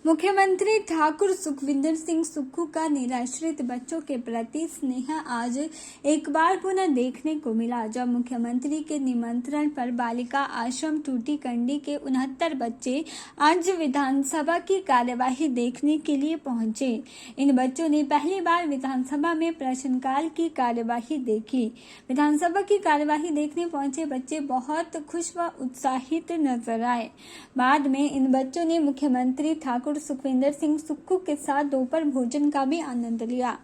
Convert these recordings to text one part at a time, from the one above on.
मुख्यमंत्री ठाकुर सुखविंदर सिंह सुक्खू का निराश्रित बच्चों के प्रति स्नेह आज एक बार पुनः देखने को मिला, जब मुख्यमंत्री के निमंत्रण पर बालिका आश्रम टूटीकंडी के 69 बच्चे आज विधानसभा की कार्यवाही देखने के लिए पहुंचे। इन बच्चों ने पहली बार विधानसभा में प्रश्नकाल की कार्यवाही देखी। विधानसभा की कार्यवाही देखने पहुंचे बच्चे बहुत खुश व उत्साहित नजर आए। बाद में इन बच्चों ने मुख्यमंत्री ठाकुर सुखविंदर सिंह सुक्खू के साथ दोपहर भोजन का भी आनंद लिया।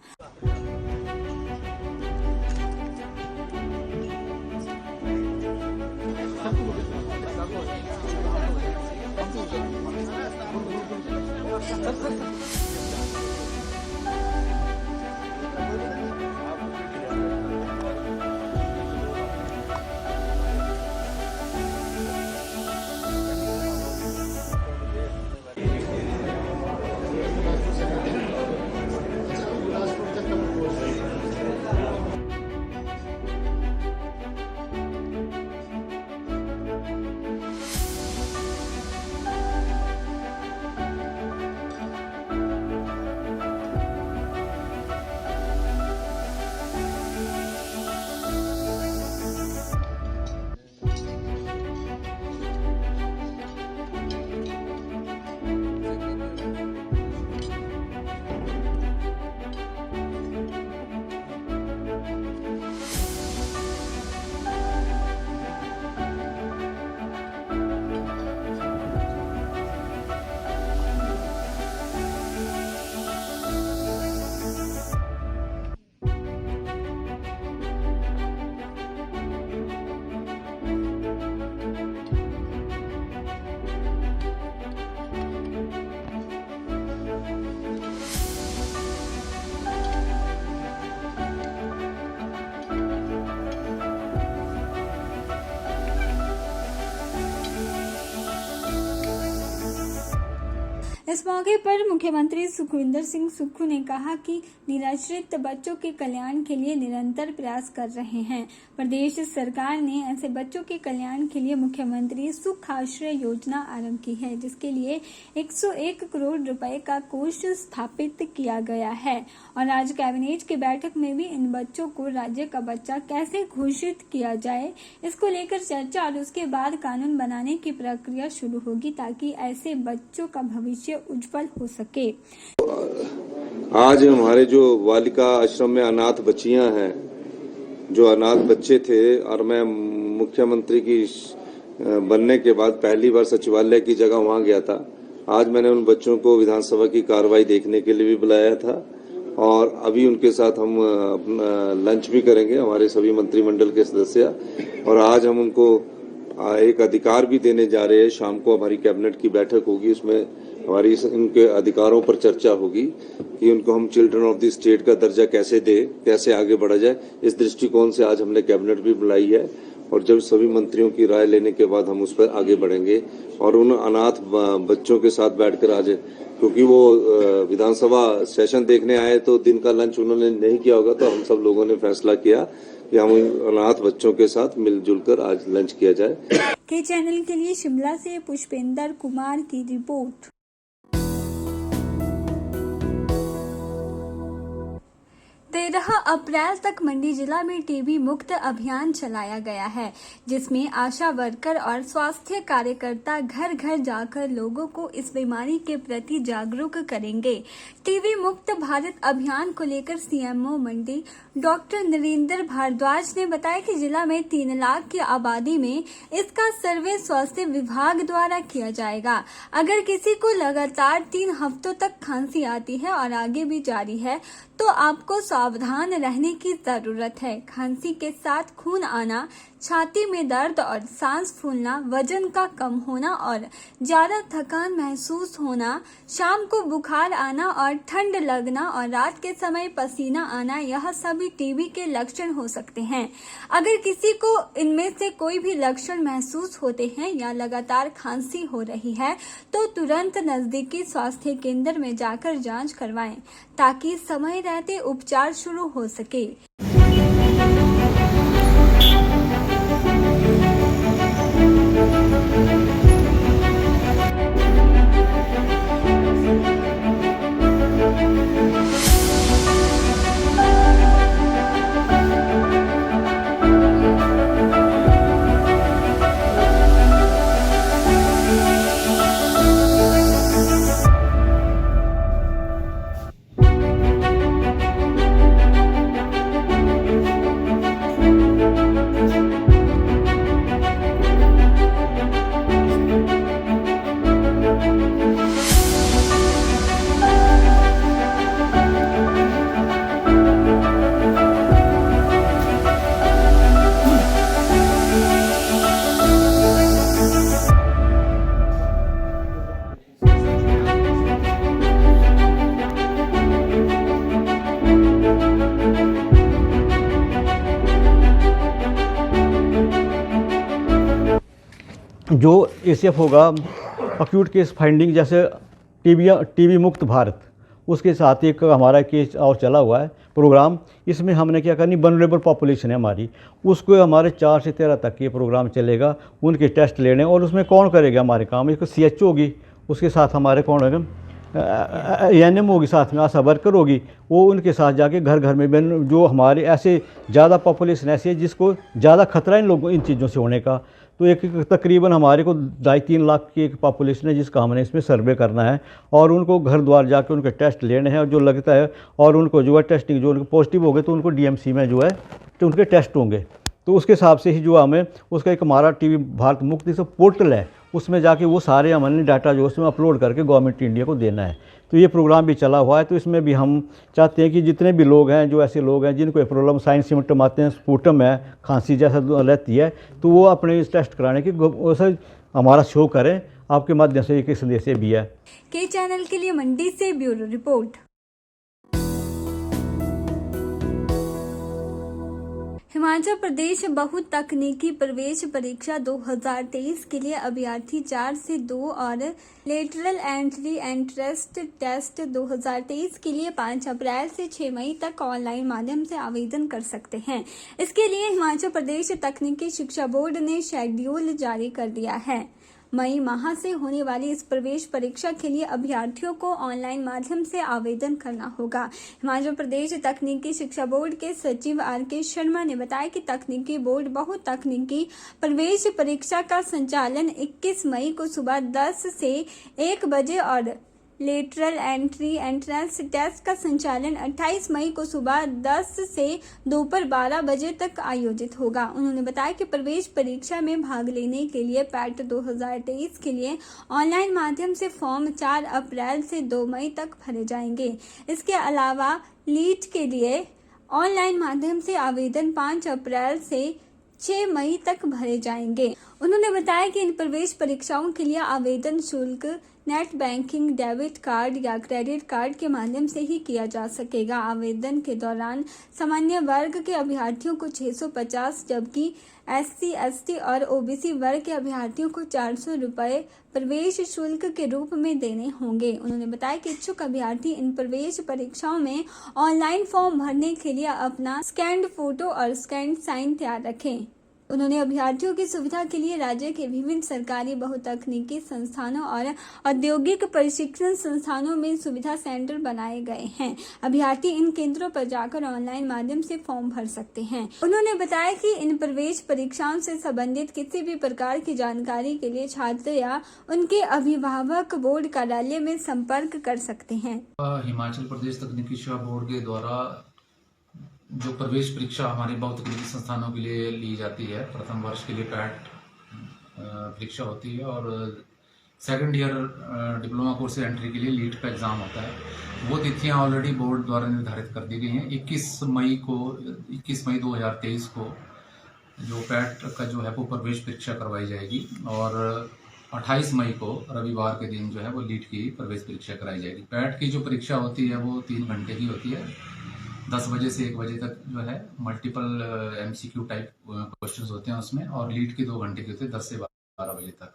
इस मौके पर मुख्यमंत्री सुखविंदर सिंह सुक्खू ने कहा कि निराश्रित बच्चों के कल्याण के लिए निरंतर प्रयास कर रहे हैं। प्रदेश सरकार ने ऐसे बच्चों के कल्याण के लिए मुख्यमंत्री सुख आश्रय योजना आरंभ की है, जिसके लिए 101 करोड़ रुपए का कोष स्थापित किया गया है। और आज कैबिनेट की बैठक में भी इन बच्चों को राज्य का बच्चा कैसे घोषित किया जाए, इसको लेकर चर्चा और उसके बाद कानून बनाने की प्रक्रिया शुरू होगी, ताकि ऐसे बच्चों का भविष्य उज्जवल हो सके। आज हमारे जो बालिका आश्रम में अनाथ बच्चियां हैं, जो अनाथ बच्चे थे, और मैं मुख्यमंत्री की बनने के बाद पहली बार सचिवालय की जगह वहां गया था। आज मैंने उन बच्चों को विधानसभा की कार्रवाई देखने के लिए भी बुलाया था और अभी उनके साथ हम अपना लंच भी करेंगे, हमारे सभी मंत्रिमंडल के सदस्य। और आज हम उनको एक अधिकार भी देने जा रहे हैं। शाम को हमारी कैबिनेट की बैठक होगी, उसमें हमारी इनके अधिकारों पर चर्चा होगी कि उनको हम चिल्ड्रन ऑफ द स्टेट का दर्जा कैसे दे, कैसे आगे बढ़ा जाए। इस दृष्टिकोण से आज हमने कैबिनेट भी बुलाई है और जब सभी मंत्रियों की राय लेने के बाद हम उस पर आगे बढ़ेंगे और उन अनाथ बच्चों के साथ बैठकर आज, क्योंकि वो विधानसभा सेशन देखने आए तो दिन का लंच उन्होंने नहीं किया होगा, तो हम सब लोगों ने फैसला किया कि हम अनाथ बच्चों के साथ मिलजुल कर आज लंच किया जाए। के चैनल के लिए शिमला से पुष्पेंद्र कुमार की रिपोर्ट। 13 अप्रैल तक मंडी जिला में टीबी मुक्त अभियान चलाया गया है, जिसमें आशा वर्कर और स्वास्थ्य कार्यकर्ता घर घर जाकर लोगों को इस बीमारी के प्रति जागरूक करेंगे। टीबी मुक्त भारत अभियान को लेकर सीएमओ मंडी डॉक्टर नरेंद्र भारद्वाज ने बताया कि जिला में 3 लाख की आबादी में इसका सर्वे स्वास्थ्य विभाग द्वारा किया जाएगा। अगर किसी को लगातार 3 हफ्तों तक खांसी आती है और आगे भी जारी है तो आपको सावधान रहने की जरूरत है। खांसी के साथ खून आना, छाती में दर्द और सांस फूलना, वजन का कम होना और ज्यादा थकान महसूस होना, शाम को बुखार आना और ठंड लगना और रात के समय पसीना आना, यह सभी टीबी के लक्षण हो सकते हैं। अगर किसी को इनमें से कोई भी लक्षण महसूस होते हैं या लगातार खांसी हो रही है तो तुरंत नजदीकी स्वास्थ्य केंद्र में जाकर जांच करवाएं, ताकि समय रहते उपचार शुरू हो सके। जो ACF होगा, एक्यूट केस फाइंडिंग, जैसे टीबी मुक्त भारत, उसके साथ एक हमारा केस और चला हुआ है प्रोग्राम। इसमें हमने क्या करनी, वनरेबल पॉपुलेशन है हमारी, उसको हमारे 4 से 13 तक ये प्रोग्राम चलेगा, उनके टेस्ट लेने। और उसमें कौन करेगा हमारे काम, एक CHO होगी, उसके साथ हमारे कौन होगा, ANM होगी, साथ में आशा वर्कर होगी, वो उनके साथ जाके घर घर में जो हमारे ऐसे ज़्यादा पॉपुलेशन ऐसी है जिसको ज़्यादा खतरा इन लोगों इन चीज़ों से होने का, तो एक तकरीबन हमारे को 2.5-3 लाख की एक पॉपुलेशन है जिसका हमने इसमें सर्वे करना है, और उनको घर द्वार जाके उनके टेस्ट लेने हैं, और जो लगता है, और उनको जो है टेस्टिंग, जो उनको पॉजिटिव हो गए तो उनको DMC में जो है तो उनके टेस्ट होंगे। तो उसके हिसाब से ही जो हमें उसका एक हमारा टीबी भारत मुक्त से पोर्टल है, उसमें जाके वो सारे हमने डाटा जो उसमें अपलोड करके गवर्नमेंट इंडिया को देना है। तो ये प्रोग्राम भी चला हुआ है। तो इसमें भी हम चाहते हैं कि जितने भी लोग हैं, जो ऐसे लोग हैं जिनको प्रॉब्लम साइन सिम्टम आते हैं, स्पूटम है, खांसी जैसा रहती है, तो वो अपने इस टेस्ट कराने की वैसे हमारा शो करें। आपके माध्यम से एक संदेश भी है। के चैनल के लिए मंडी से ब्यूरो रिपोर्ट। हिमाचल प्रदेश बहुतकनीकी प्रवेश परीक्षा 2023 के लिए अभ्यर्थी 4 से 2 और लेटरल एंट्री एंट्रेंस टेस्ट 2023 के लिए 5 अप्रैल से 6 मई तक ऑनलाइन माध्यम से आवेदन कर सकते हैं। इसके लिए हिमाचल प्रदेश तकनीकी शिक्षा बोर्ड ने शेड्यूल जारी कर दिया है। मई माह से होने वाली इस प्रवेश परीक्षा के लिए अभ्यर्थियों को ऑनलाइन माध्यम से आवेदन करना होगा। हिमाचल प्रदेश तकनीकी शिक्षा बोर्ड के सचिव RK शर्मा ने बताया कि तकनीकी बोर्ड बहुतकनीकी प्रवेश परीक्षा का संचालन 21 मई को सुबह 10 से 1 बजे और लेटरल एंट्री एंट्रेंस टेस्ट का संचालन 28 मई को सुबह 10 से दोपहर 12 बजे तक आयोजित होगा। उन्होंने बताया कि प्रवेश परीक्षा में भाग लेने के लिए पैट 2023 के लिए ऑनलाइन माध्यम से फॉर्म 4 अप्रैल से 2 मई तक भरे जाएंगे। इसके अलावा लीट के लिए ऑनलाइन माध्यम से आवेदन 5 अप्रैल से 6 मई तक भरे जाएंगे। उन्होंने बताया कि इन प्रवेश परीक्षाओं के लिए आवेदन शुल्क नेट बैंकिंग, डेबिट कार्ड या क्रेडिट कार्ड के माध्यम से ही किया जा सकेगा। आवेदन के दौरान सामान्य वर्ग के अभ्यर्थियों को 650, जबकि SC, ST और OBC वर्ग के अभ्यर्थियों को 400 रुपये प्रवेश शुल्क के रूप में देने होंगे। उन्होंने बताया कि इच्छुक अभ्यर्थी इन प्रवेश परीक्षाओं में ऑनलाइन फॉर्म भरने के लिए अपना स्कैन्ड फोटो और स्कैन्ड साइन तैयार रखें। उन्होंने अभ्यर्थियों की सुविधा के लिए राज्य के विभिन्न सरकारी बहुतकनीकी संस्थानों और औद्योगिक प्रशिक्षण संस्थानों में सुविधा सेंटर बनाए गए हैं। अभ्यर्थी इन केंद्रों पर जाकर ऑनलाइन माध्यम से फॉर्म भर सकते हैं। उन्होंने बताया कि इन प्रवेश परीक्षाओं से संबंधित किसी भी प्रकार की जानकारी के लिए छात्र या उनके अभिभावक बोर्ड कार्यालय में संपर्क कर सकते हैं। हिमाचल प्रदेश तकनीकी शिक्षा बोर्ड के द्वारा जो प्रवेश परीक्षा हमारे बहुतकनीकी संस्थानों के लिए ली जाती है, प्रथम वर्ष के लिए पैट परीक्षा होती है, और second year diploma course entry के लिए लीट का एग्ज़ाम होता है। वो तिथियां ऑलरेडी बोर्ड द्वारा निर्धारित कर दी गई हैं। 21 मई 2023 को जो पैट का जो है वो प्रवेश परीक्षा करवाई जाएगी, और 28 मई को रविवार के दिन जो है वो लीट की प्रवेश परीक्षा कराई जाएगी। पैट की जो परीक्षा होती है वो 3 घंटे की होती है, 10 बजे से 1 बजे तक जो है मल्टीपल MCQ टाइप क्वेश्चंस होते हैं उसमें, और लीट की 2 घंटे की होती है 10 से 12 बजे तक।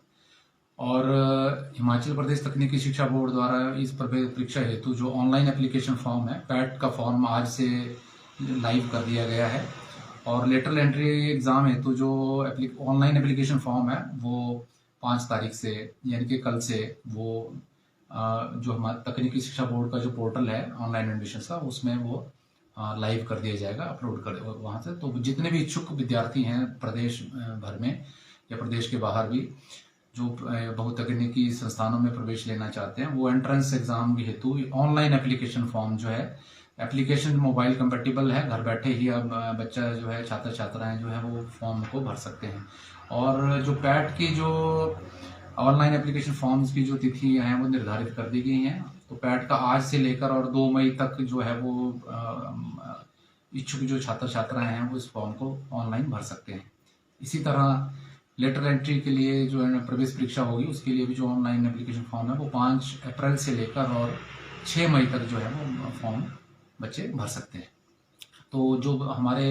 और हिमाचल प्रदेश तकनीकी शिक्षा बोर्ड द्वारा इस परीक्षा हेतु जो ऑनलाइन एप्लीकेशन फॉर्म है, पैट का फॉर्म आज से लाइव कर दिया गया है, और लेटरल एंट्री एग्ज़ाम हेतु जो ऑनलाइन एप्लीकेशन फॉर्म है वो 5 तारीख से, यानी कि कल से, वो जो हमारा तकनीकी शिक्षा बोर्ड का जो पोर्टल है ऑनलाइन एडमिशन का, उसमें वो लाइव कर दिया जाएगा, अपलोड कर वहाँ से। तो जितने भी इच्छुक विद्यार्थी हैं प्रदेश भर में या प्रदेश के बाहर भी, जो बहुतकनीकी संस्थानों में प्रवेश लेना चाहते हैं, वो एंट्रेंस एग्जाम के हेतु ऑनलाइन एप्लीकेशन फॉर्म जो है, एप्लीकेशन मोबाइल कंपेटिबल है, घर बैठे ही अब बच्चा जो है, छात्र छात्राएं जो है वो फॉर्म को भर सकते हैं। और जो पैट की जो ऑनलाइन एप्लीकेशन फॉर्म्स की जो तिथि हैं वो निर्धारित कर दी गई हैं। तो पैट का आज से लेकर और 2 मई तक जो है वो इच्छुक जो छात्र छात्राएं हैं वो इस फॉर्म को ऑनलाइन भर सकते हैं। इसी तरह लेटर एंट्री के लिए जो है प्रवेश परीक्षा होगी, उसके लिए भी जो ऑनलाइन एप्लीकेशन फॉर्म है वो 5 अप्रैल से लेकर और 6 मई तक जो है वो फॉर्म बच्चे भर सकते हैं। तो जो हमारे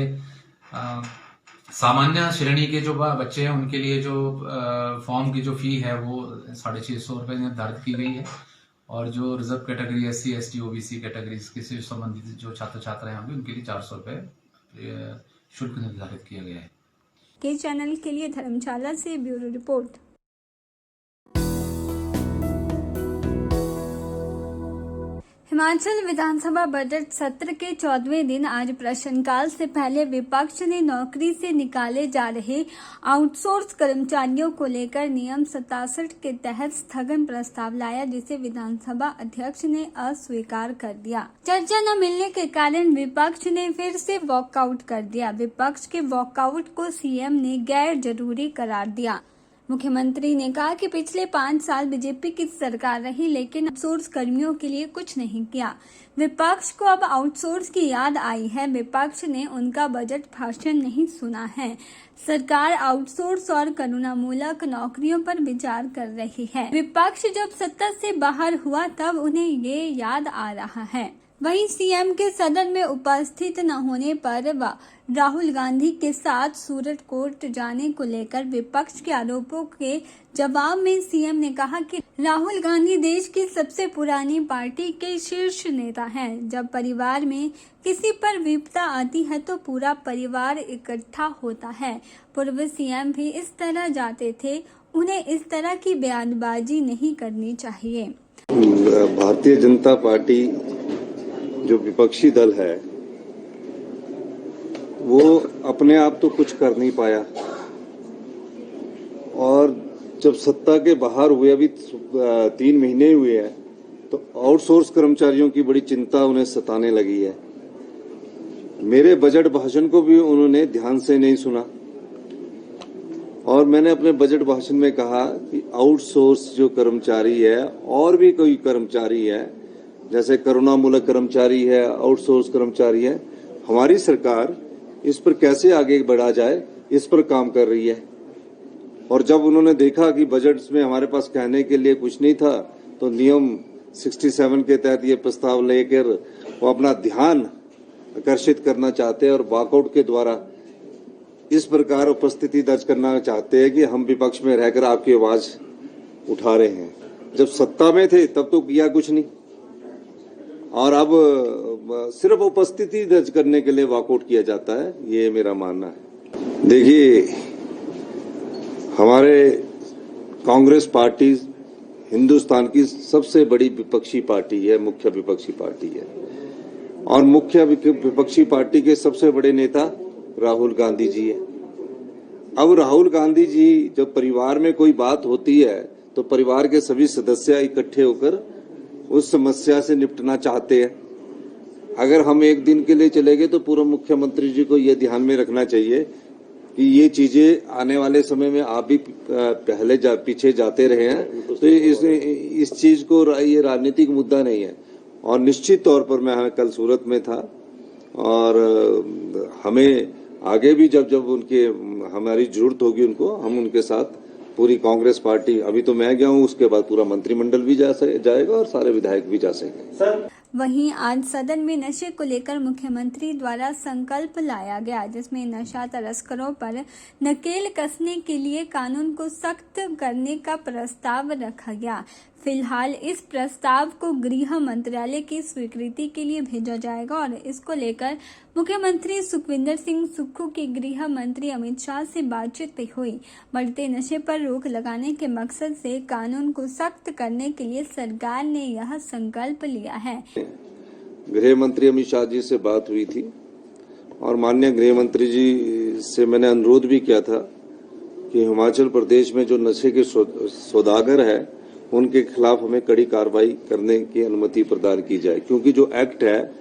सामान्य श्रेणी के जो बच्चे हैं उनके लिए जो फॉर्म की जो फी है वो 650 रुपये निर्धारित की गई है, और जो reserve category SC ST OBC category से संबंधित जो छात्र छात्राएं होंगे उनके लिए 400 रुपये शुल्क निर्धारित किया गया है। के चैनल के लिए धर्मशाला से ब्यूरो रिपोर्ट। हिमाचल विधानसभा बजट सत्र के 14वें दिन आज प्रश्नकाल से पहले विपक्ष ने नौकरी से निकाले जा रहे आउटसोर्स कर्मचारियों को लेकर नियम 67 के तहत स्थगन प्रस्ताव लाया, जिसे विधानसभा अध्यक्ष ने अस्वीकार कर दिया। चर्चा न मिलने के कारण विपक्ष ने फिर से वॉकआउट कर दिया। विपक्ष के वॉकआउट को सीएम ने गैर जरूरी करार दिया। मुख्यमंत्री ने कहा कि पिछले 5 साल बीजेपी की सरकार रही, लेकिन आउटसोर्स कर्मियों के लिए कुछ नहीं किया। विपक्ष को अब आउटसोर्स की याद आई है। विपक्ष ने उनका बजट भाषण नहीं सुना है। सरकार आउटसोर्स और करुणामूलक नौकरियों पर विचार कर रही है। विपक्ष जब सत्ता से बाहर हुआ तब उन्हें ये याद आ रहा है। वहीं सीएम के सदन में उपस्थित न होने पर राहुल गांधी के साथ सूरत कोर्ट जाने को लेकर विपक्ष के आरोपों के जवाब में सीएम ने कहा कि राहुल गांधी देश की सबसे पुरानी पार्टी के शीर्ष नेता हैं। जब परिवार में किसी पर विपदा आती है तो पूरा परिवार इकट्ठा होता है। पूर्व सीएम भी इस तरह जाते थे। उन्हें इस तरह की बयानबाजी नहीं करनी चाहिए। भारतीय जनता पार्टी जो विपक्षी दल है वो अपने आप तो कुछ कर नहीं पाया, और जब सत्ता के बाहर हुए, अभी 3 महीने हुए हैं, तो आउटसोर्स कर्मचारियों की बड़ी चिंता उन्हें सताने लगी है। मेरे बजट भाषण को भी उन्होंने ध्यान से नहीं सुना, और मैंने अपने बजट भाषण में कहा कि आउटसोर्स जो कर्मचारी है और भी कोई कर्मचारी है, जैसे करुणामूलक कर्मचारी है, आउटसोर्स कर्मचारी है, हमारी सरकार इस पर कैसे आगे बढ़ा जाए इस पर काम कर रही है। और जब उन्होंने देखा कि बजट में हमारे पास कहने के लिए कुछ नहीं था, तो नियम 67 के तहत ये प्रस्ताव लेकर वो अपना ध्यान आकर्षित करना चाहते हैं और वॉकआउट के द्वारा इस प्रकार उपस्थिति दर्ज करना चाहते हैं कि हम विपक्ष में रहकर आपकी आवाज उठा रहे हैं। जब सत्ता में थे तब तो किया कुछ नहीं, और अब सिर्फ उपस्थिति दर्ज करने के लिए वॉकआउट किया जाता है, ये मेरा मानना है। देखिए, हमारे कांग्रेस पार्टी हिंदुस्तान की सबसे बड़ी विपक्षी पार्टी है, मुख्य विपक्षी पार्टी है, और मुख्य विपक्षी पार्टी के सबसे बड़े नेता राहुल गांधी जी है। अब राहुल गांधी जी जब परिवार में कोई बात होती है तो परिवार के सभी सदस्य इकट्ठे होकर उस समस्या से निपटना चाहते हैं। अगर हम एक दिन के लिए चले गए तो पूर्व मुख्यमंत्री जी को यह ध्यान में रखना चाहिए कि ये चीजें आने वाले समय में आप भी पहले पीछे जाते रहे हैं, तो इस चीज को ये राजनीतिक मुद्दा नहीं है। और निश्चित तौर पर मैं कल सूरत में था, और हमें आगे भी जब उनके हमारी जरूरत होगी उनको, हम उनके साथ पूरी कांग्रेस पार्टी, अभी तो मैं गया हूँ, उसके बाद पूरा मंत्रिमंडल भी जाएगा और सारे विधायक भी जा सकेंगे। वहीं आज सदन में नशे को लेकर मुख्यमंत्री द्वारा संकल्प लाया गया, जिसमें नशा तस्करों पर नकेल कसने के लिए कानून को सख्त करने का प्रस्ताव रखा गया। फिलहाल इस प्रस्ताव को गृह मंत्रालय की स्वीकृति के लिए भेजा जाएगा, और इसको लेकर मुख्यमंत्री सुखविंदर सिंह सुक्खू की गृह मंत्री अमित शाह से बातचीत भी हुई। बढ़ते नशे पर रोक लगाने के मकसद से कानून को सख्त करने के लिए सरकार ने यह संकल्प लिया है। गृह मंत्री अमित शाह जी से बात हुई थी, और माननीय गृह मंत्री जी से मैंने अनुरोध भी किया था कि हिमाचल प्रदेश में जो नशे के सौदागर है उनके खिलाफ हमें कड़ी कार्रवाई करने की अनुमति प्रदान की जाए, क्योंकि जो एक्ट है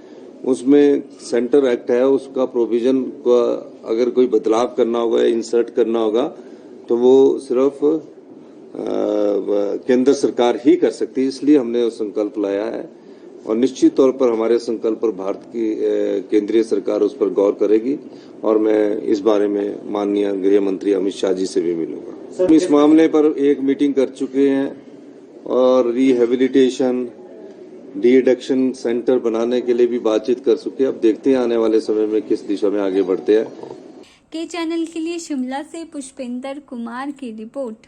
उसमें सेंटर एक्ट है, उसका प्रोविजन का अगर कोई बदलाव करना होगा या इंसर्ट करना होगा तो वो सिर्फ केंद्र सरकार ही कर सकती है। इसलिए हमने वो संकल्प लाया है, और निश्चित तौर पर हमारे संकल्प पर भारत की केंद्रीय सरकार उस पर गौर करेगी, और मैं इस बारे में माननीय गृह मंत्री अमित शाह जी से भी मिलूंगा। हम इस मामले पर एक मीटिंग कर चुके हैं, और रिहेबिलिटेशन डी एडिक्शन सेंटर बनाने के लिए भी बातचीत कर चुके हैं। अब देखते हैं आने वाले समय में किस दिशा में आगे बढ़ते हैं। के चैनल के लिए शिमला से पुष्पेंद्र कुमार की रिपोर्ट।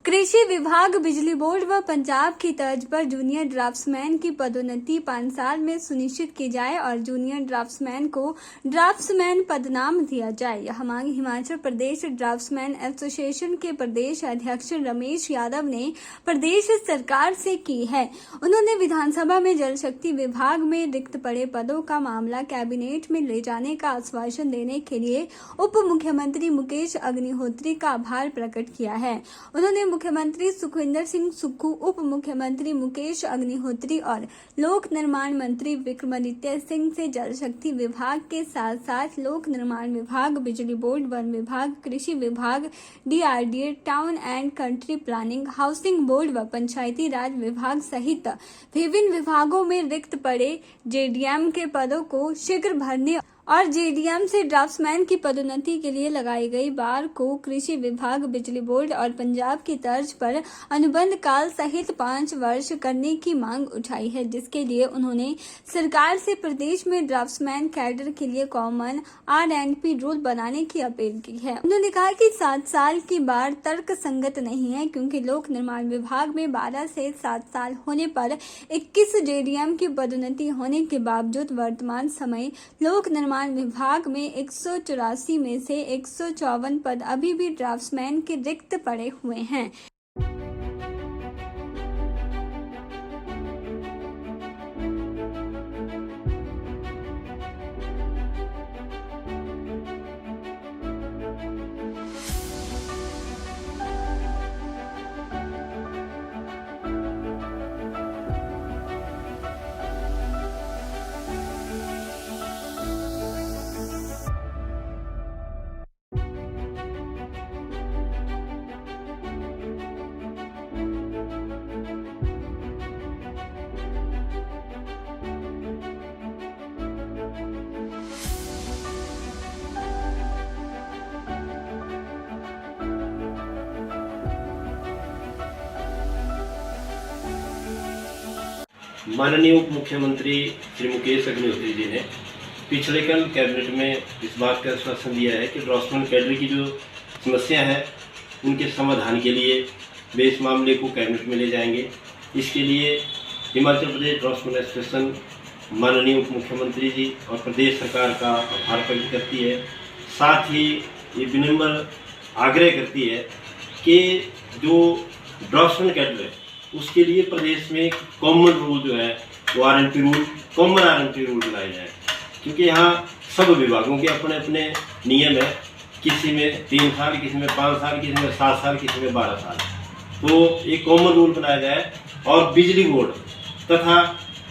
कृषि विभाग, बिजली बोर्ड व पंजाब की तर्ज पर जूनियर ड्राफ्ट्समैन की पदोन्नति 5 साल में सुनिश्चित की जाए और जूनियर ड्राफ्ट्समैन को ड्राफ्ट्समैन पदनाम दिया जाए। यह मांग हिमाचल प्रदेश ड्राफ्ट्समैन एसोसिएशन के प्रदेश अध्यक्ष रमेश यादव ने प्रदेश सरकार से की है। उन्होंने विधानसभा में जल शक्ति विभाग में रिक्त पड़े पदों का मामला कैबिनेट में ले जाने का आश्वासन देने के लिए उप मुख्यमंत्री मुकेश अग्निहोत्री का आभार प्रकट किया है। उन्होंने मुख्यमंत्री सुखविंदर सिंह सुक्खू, उप मुख्यमंत्री मुकेश अग्निहोत्री और लोक निर्माण मंत्री विक्रमादित्य सिंह से जल शक्ति विभाग के साथ साथ लोक निर्माण विभाग, बिजली बोर्ड, वन विभाग, कृषि विभाग, DRDA, town and country planning, housing board व पंचायती राज विभाग सहित विभिन्न विभागों में रिक्त पड़े JDM के पदों को शीघ्र भरने और JDM से ड्राफ्ट्समैन की पदोन्नति के लिए लगाई गई बार को कृषि विभाग, बिजली बोर्ड और पंजाब की तर्ज पर अनुबंध काल सहित 5 वर्ष करने की मांग उठाई है, जिसके लिए उन्होंने सरकार से प्रदेश में ड्राफ्ट्समैन कैडर के लिए कॉमन R&P रूल बनाने की अपील की है। उन्होंने कहा कि 7 साल की बार तर्क संगत नहीं है, क्योंकि लोक निर्माण विभाग में 12 से 7 साल होने पर 21 JDM की पदोन्नति होने के बावजूद वर्तमान समय लोक निर्माण विभाग में 184 में से 154 पद अभी भी ड्राफ्ट्समैन के रिक्त पड़े हुए हैं। माननीय उप मुख्यमंत्री श्री मुकेश अग्निहोत्री जी ने पिछले कल कैबिनेट में इस बात का आश्वासन दिया है कि ड्राफ्ट्समैन कैडर की जो समस्या है उनके समाधान के लिए वे इस मामले को कैबिनेट में ले जाएंगे। इसके लिए हिमाचल प्रदेश ड्राफ्ट्समैन एसोसिएशन माननीय उप मुख्यमंत्री जी और प्रदेश सरकार का आभार प्रकट करती है। साथ ही ये विनम्र आग्रह करती है कि जो ड्राफ्ट्समैन कैडर है उसके लिए प्रदेश में कॉमन रूल जो है वो कॉमन R&P रूल बनाए जाए, क्योंकि यहाँ सब विभागों के अपने अपने नियम है। किसी में 3 साल, किसी में 5 साल, किसी में 7 साल, किसी में 12 साल। तो एक कॉमन रूल बनाया जाए और बिजली बोर्ड तथा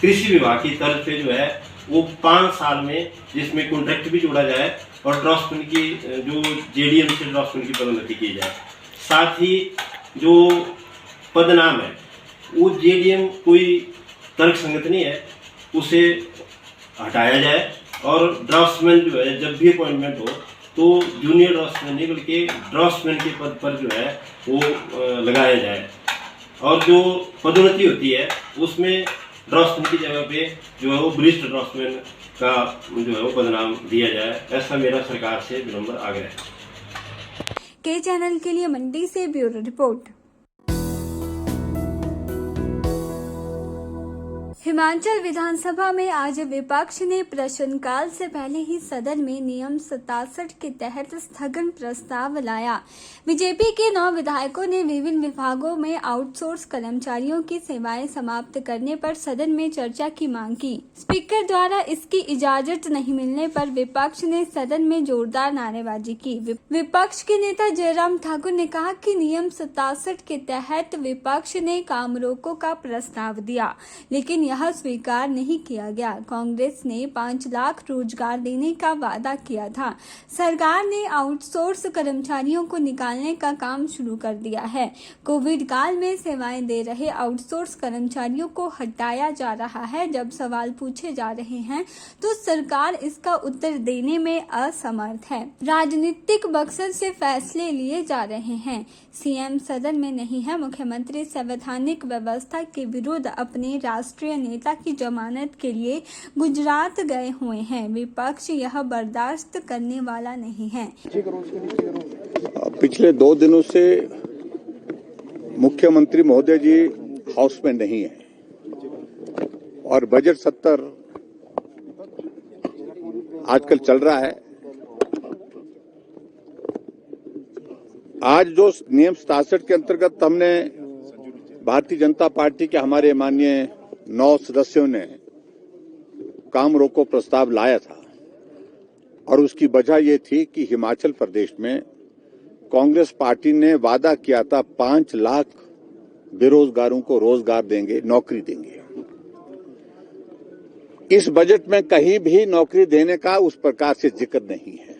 कृषि विभाग की तरफ से जो है वो 5 साल में जिसमें कॉन्ट्रैक्ट भी जोड़ा जाए और ड्राफ्ट्समैन की जो JDM से ड्राफ्ट्समैन की पदोन्नति की जाए। साथ ही जो पदनाम है वो JDM कोई तर्क संगत नहीं है, उसे हटाया जाए और ड्राफ्ट्समैन जो है जब भी अपॉइंटमेंट हो तो जूनियर ड्राफ्ट्समैन नहीं बल्कि ड्राफ्ट्समैन के पद पर जो है वो लगाया जाए और जो पदोन्नति होती है उसमें ड्राफ्ट्समैन की जगह पे जो है वो वरिष्ठ ड्राफ्ट्समैन का जो है वो पदनाम दिया जाए। ऐसा मेरा सरकार से विनम्र आग्रह है। के चैनल के लिए मंडी से ब्यूरो रिपोर्ट। हिमाचल विधानसभा में आज विपक्ष ने प्रश्नकाल से पहले ही सदन में नियम 67 के तहत स्थगन प्रस्ताव लाया। बीजेपी के 9 विधायकों ने विभिन्न विभागों में आउटसोर्स कर्मचारियों की सेवाएं समाप्त करने पर सदन में चर्चा की मांग की। स्पीकर द्वारा इसकी इजाजत नहीं मिलने पर विपक्ष ने सदन में जोरदार नारेबाजी की। विपक्ष के नेता जयराम ठाकुर ने कहा कि नियम 67 के तहत विपक्ष ने काम रोको का प्रस्ताव दिया, लेकिन यह यह स्वीकार नहीं किया गया। कांग्रेस ने 5 लाख रोजगार देने का वादा किया था। सरकार ने आउटसोर्स कर्मचारियों को निकालने का काम शुरू कर दिया है। कोविड काल में सेवाएं दे रहे आउटसोर्स कर्मचारियों को हटाया जा रहा है। जब सवाल पूछे जा रहे हैं तो सरकार इसका उत्तर देने में असमर्थ है। राजनीतिक मकसद से फैसले लिए जा रहे हैं। सीएम सदन में नहीं है। मुख्यमंत्री संवैधानिक व्यवस्था के विरुद्ध अपने राष्ट्रीय नेता की जमानत के लिए गुजरात गए हुए हैं। विपक्ष यह बर्दाश्त करने वाला नहीं है। पिछले 2 दिनों से मुख्यमंत्री महोदय जी हाउस में नहीं है और बजट सत्र आजकल चल रहा है। आज जो नियम 67 के अंतर्गत हमने भारतीय जनता पार्टी के हमारे माननीय 9 सदस्यों ने काम रोको प्रस्ताव लाया था और उसकी वजह ये थी कि हिमाचल प्रदेश में कांग्रेस पार्टी ने वादा किया था 5 लाख बेरोजगारों को रोजगार देंगे, नौकरी देंगे। इस बजट में कहीं भी नौकरी देने का उस प्रकार से जिक्र नहीं है।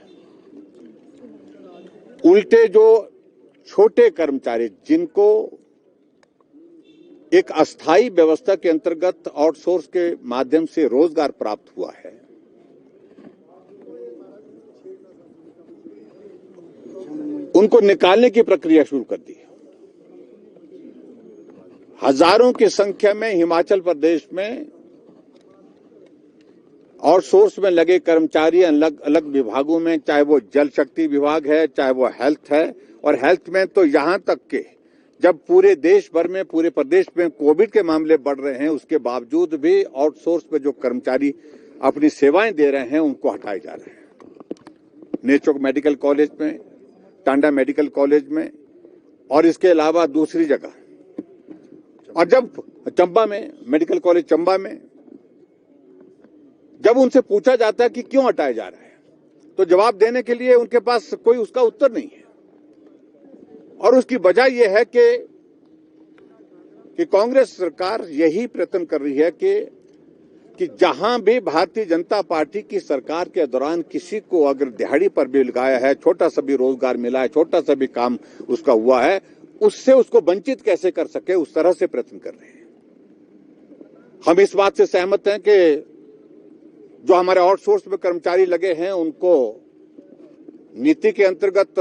उल्टे जो छोटे कर्मचारी जिनको एक अस्थायी व्यवस्था के अंतर्गत आउटसोर्स के माध्यम से रोजगार प्राप्त हुआ है, उनको निकालने की प्रक्रिया शुरू कर दी। हजारों की संख्या में हिमाचल प्रदेश में आउटसोर्स में लगे कर्मचारी अलग अलग विभागों में, चाहे वो जल शक्ति विभाग है, चाहे वो हेल्थ है, और हेल्थ में तो यहां तक के जब पूरे देश भर में, पूरे प्रदेश में कोविड के मामले बढ़ रहे हैं, उसके बावजूद भी आउटसोर्स में जो कर्मचारी अपनी सेवाएं दे रहे हैं उनको हटाए जा रहे हैं। नेचोक मेडिकल कॉलेज में, टांडा मेडिकल कॉलेज में और इसके अलावा दूसरी जगह, और जब चंबा में, मेडिकल कॉलेज चंबा में जब उनसे पूछा जाता है कि क्यों हटाया जा रहा है, तो जवाब देने के लिए उनके पास कोई उसका उत्तर नहीं है। और उसकी वजह यह है कि कांग्रेस सरकार यही प्रयत्न कर रही है कि जहां भी भारतीय जनता पार्टी की सरकार के दौरान किसी को अगर दिहाड़ी पर भी लगाया है, छोटा सा भी रोजगार मिला है, छोटा सा भी काम उसका हुआ है, उससे उसको वंचित कैसे कर सके, उस तरह से प्रयत्न कर रहे हैं। हम इस बात से सहमत हैं कि जो हमारे आउटसोर्स में कर्मचारी लगे हैं उनको नीति के अंतर्गत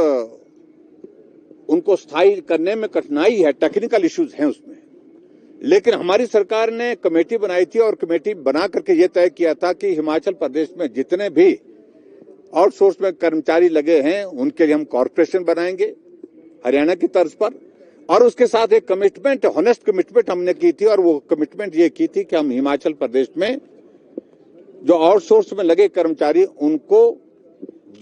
उनको स्थायी करने में कठिनाई है, टेक्निकल इश्यूज हैं उसमें। लेकिन हमारी सरकार ने कमेटी बनाई थी और कमेटी बना करके ये तय किया था कि हिमाचल प्रदेश में जितने भी आउटसोर्स में कर्मचारी लगे हैं उनके लिए हम कॉर्पोरेशन बनाएंगे हरियाणा की तर्ज पर। और उसके साथ एक कमिटमेंट, ऑनेस्ट कमिटमेंट हमने की थी, और वो कमिटमेंट ये की थी कि हम हिमाचल प्रदेश में जो आउटसोर्स में लगे कर्मचारी उनको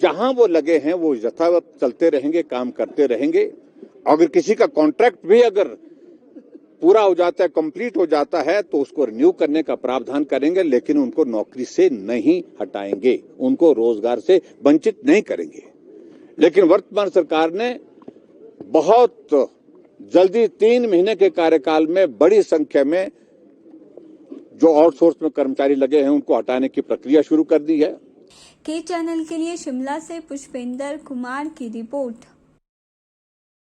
जहां वो लगे हैं वो यथावत चलते रहेंगे, काम करते रहेंगे। अगर किसी का कॉन्ट्रैक्ट भी अगर पूरा हो जाता है, कंप्लीट हो जाता है, तो उसको रिन्यू करने का प्रावधान करेंगे, लेकिन उनको नौकरी से नहीं हटाएंगे, उनको रोजगार से वंचित नहीं करेंगे। लेकिन वर्तमान सरकार ने बहुत जल्दी 3 महीने के कार्यकाल में बड़ी संख्या में जो आउटसोर्स में कर्मचारी लगे हैं उनको हटाने की प्रक्रिया शुरू कर दी है। के चैनल के लिए शिमला से पुष्पेंद्र कुमार की रिपोर्ट।